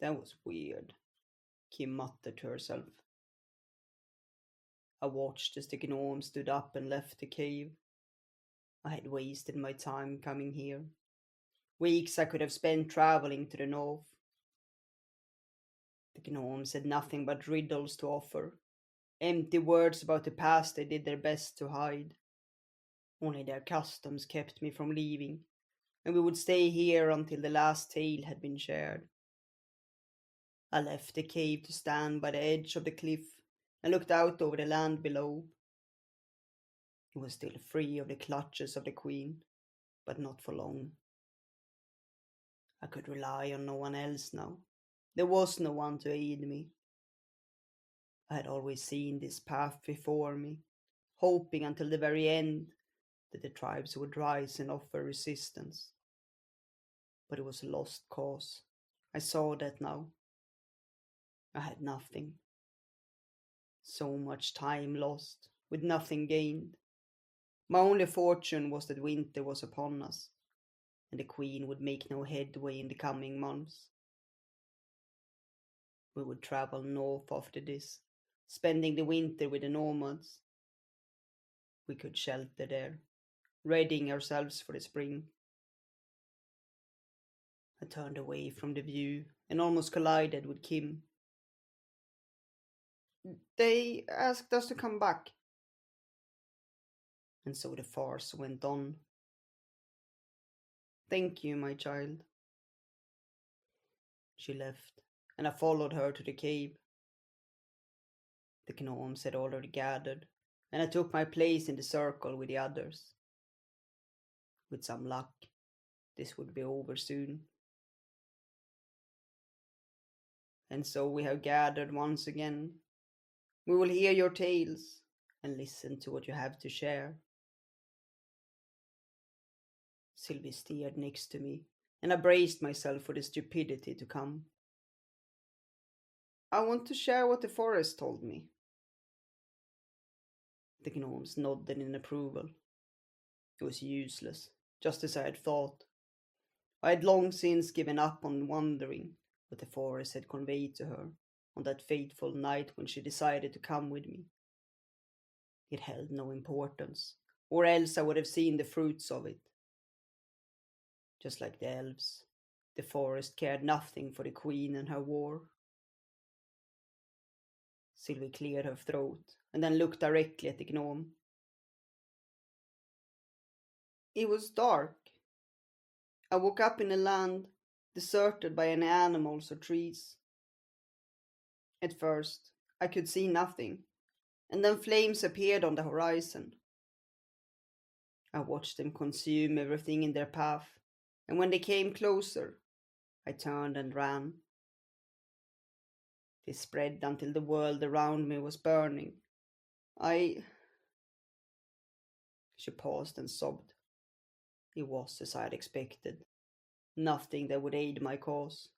That was weird, Kim muttered to herself. I watched as the gnome stood up and left the cave. I had wasted my time coming here. Weeks I could have spent traveling to the north. The gnomes had nothing but riddles to offer, empty words about the past they did their best to hide. Only their customs kept me from leaving, and we would stay here until the last tale had been shared. I left the cave to stand by the edge of the cliff and looked out over the land below. It was still free of the clutches of the queen, but not for long. I could rely on no one else now. There was no one to aid me. I had always seen this path before me, hoping until the very end that the tribes would rise and offer resistance. But it was a lost cause. I saw that now. I had nothing. So much time lost, with nothing gained. My only fortune was that winter was upon us, and the queen would make no headway in the coming months. We would travel north after this, spending the winter with the nomads. We could shelter there, readying ourselves for the spring. I turned away from the view and almost collided with Kim. They asked us to come back. And so the farce went on. Thank you, my child. She left, and I followed her to the cave. The gnomes had already gathered, and I took my place in the circle with the others. With some luck, this would be over soon. And so we have gathered once again. We will hear your tales and listen to what you have to share. Sylvie steered next to me, and I braced myself for the stupidity to come. I want to share what the forest told me. The gnomes nodded in approval. It was useless, just as I had thought. I had long since given up on wondering what the forest had conveyed to her on that fateful night when she decided to come with me. It held no importance, or else I would have seen the fruits of it. Just like the elves, the forest cared nothing for the queen and her war. Sylvie cleared her throat and then looked directly at the gnome. It was dark. I woke up in a land deserted by any animals or trees. At first, I could see nothing, and then flames appeared on the horizon. I watched them consume everything in their path, and when they came closer, I turned and ran. They spread until the world around me was burning. I. She paused and sobbed. It was as I had expected. Nothing that would aid my cause.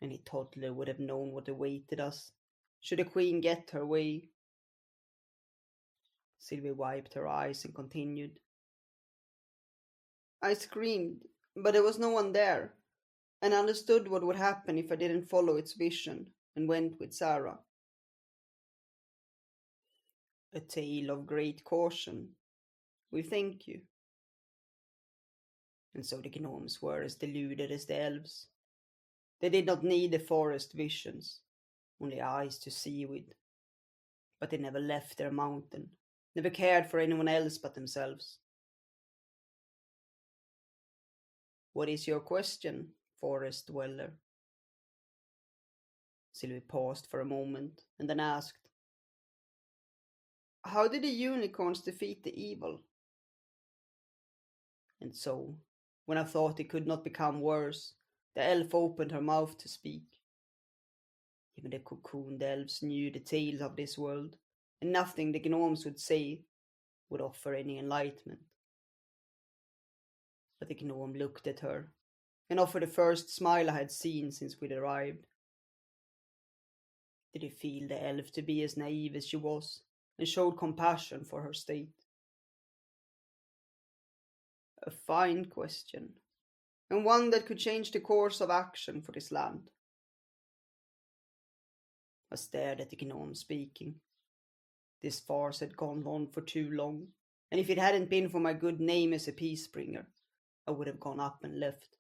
Any toddler would have known what awaited us, should the queen get her way. Sylvie wiped her eyes and continued. I screamed, but there was no one there, and understood what would happen if I didn't follow its vision and went with Sara. A tale of great caution. We thank you. And so the gnomes were as deluded as the elves. They did not need the forest visions, only eyes to see with. But they never left their mountain, never cared for anyone else but themselves. What is your question, forest dweller? Sylvie paused for a moment and then asked, how did the unicorns defeat the evil? And so, when I thought it could not become worse, the elf opened her mouth to speak. Even the cocooned elves knew the tales of this world, and nothing the gnomes would say would offer any enlightenment. But the gnome looked at her, and offered the first smile I had seen since we'd arrived. Did he feel the elf to be as naive as she was, and showed compassion for her state? A fine question. and one that could change the course of action for this land. I stared at the gnome speaking. This farce had gone on for too long, and if it hadn't been for my good name as a peace bringer, I would have gone up and left.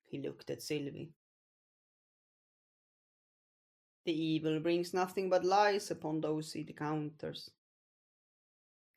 He looked at Silvi. The evil brings nothing but lies upon those it encounters.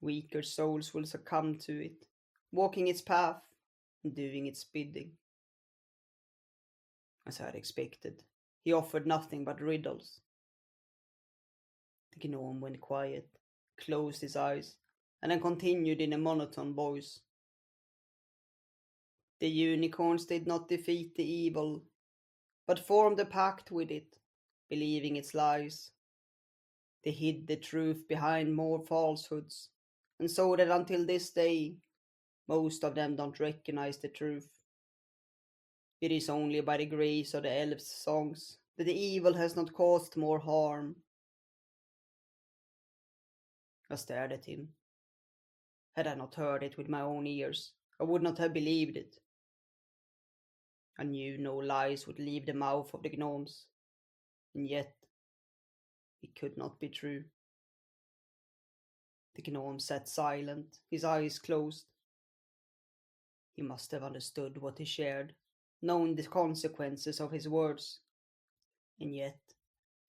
Weaker souls will succumb to it, walking its path and doing its bidding. As I had expected, he offered nothing but riddles. The gnome went quiet, closed his eyes, and then continued in a monotone voice. The unicorns did not defeat the evil, but formed a pact with it, believing its lies. They hid the truth behind more falsehoods, and so that until this day, most of them don't recognize the truth. It is only by the grace of the elves' songs that the evil has not caused more harm. I stared at him. Had I not heard it with my own ears, I would not have believed it. I knew no lies would leave the mouth of the gnomes, and yet it could not be true. The gnome sat silent, his eyes closed. He must have understood what he shared, known the consequences of his words, and yet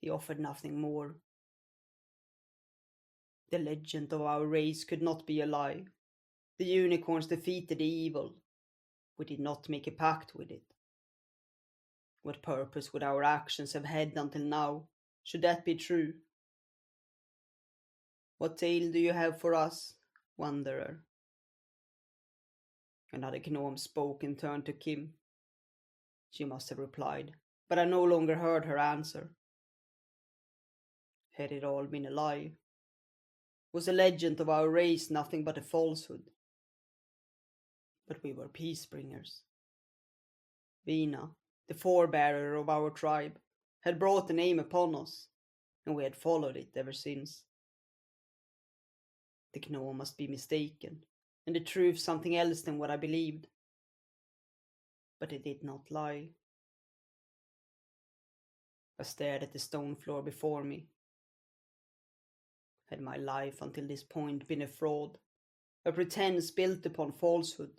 he offered nothing more. The legend of our race could not be a lie. The unicorns defeated the evil. We did not make a pact with it. What purpose would our actions have had until now, should that be true? What tale do you have for us, wanderer? Another gnome spoke and turned to Kim. She must have replied, but I no longer heard her answer. Had it all been a lie? Was the legend of our race nothing but a falsehood? But we were peace bringers. Vina, the forebearer of our tribe, had brought the name upon us, and we had followed it ever since. The gnome must be mistaken, and the truth something else than what I believed. But it did not lie. I stared at the stone floor before me. Had my life until this point been a fraud, a pretense built upon falsehood?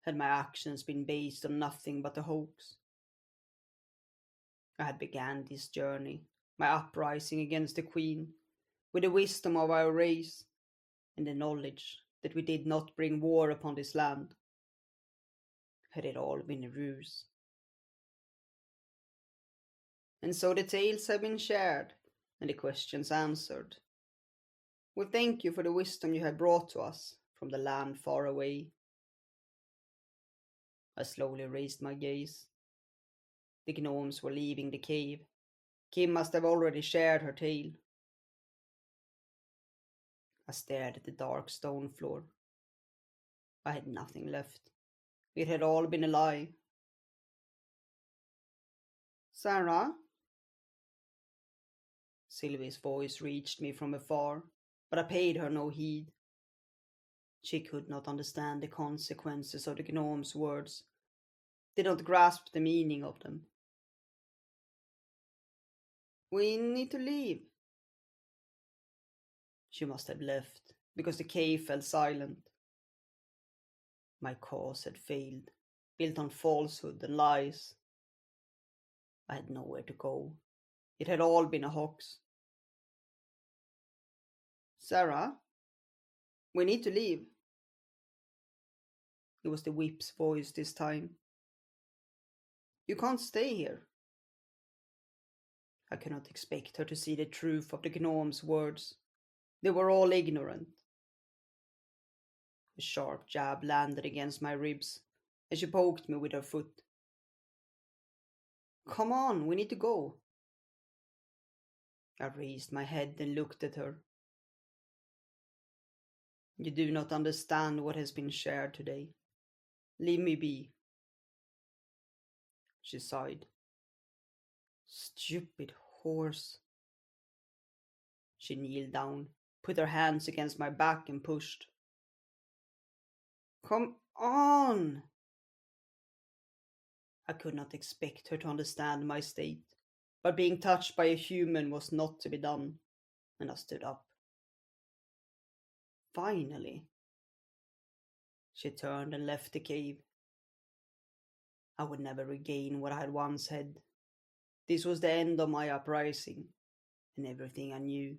Had my actions been based on nothing but a hoax? I had began this journey, my uprising against the Queen, with the wisdom of our race, and the knowledge that we did not bring war upon this land. Had it all been a ruse? And so the tales have been shared, and the questions answered. We thank you for the wisdom you have brought to us from the land far away. I slowly raised my gaze. The gnomes were leaving the cave. Kim must have already shared her tale. I stared at the dark stone floor. I had nothing left. It had all been a lie. Sara? Sylvie's voice reached me from afar, but I paid her no heed. She could not understand the consequences of the gnome's words, did not grasp the meaning of them. We need to leave. She must have left, because the cave fell silent. My cause had failed, built on falsehood and lies. I had nowhere to go. It had all been a hoax. Sara, we need to leave. It was the whip's voice this time. You can't stay here. I cannot expect her to see the truth of the gnome's words. They were all ignorant. A sharp jab landed against my ribs, and she poked me with her foot. Come on, we need to go. I raised my head and looked at her. You do not understand what has been shared today. Leave me be. She sighed. Stupid horse. She kneeled down, put her hands against my back and pushed. Come On! I could not expect her to understand my state, but being touched by a human was not to be done, and I stood up. Finally, she turned and left the cave. I would never regain what I had once had. This was the end of my uprising, and everything I knew.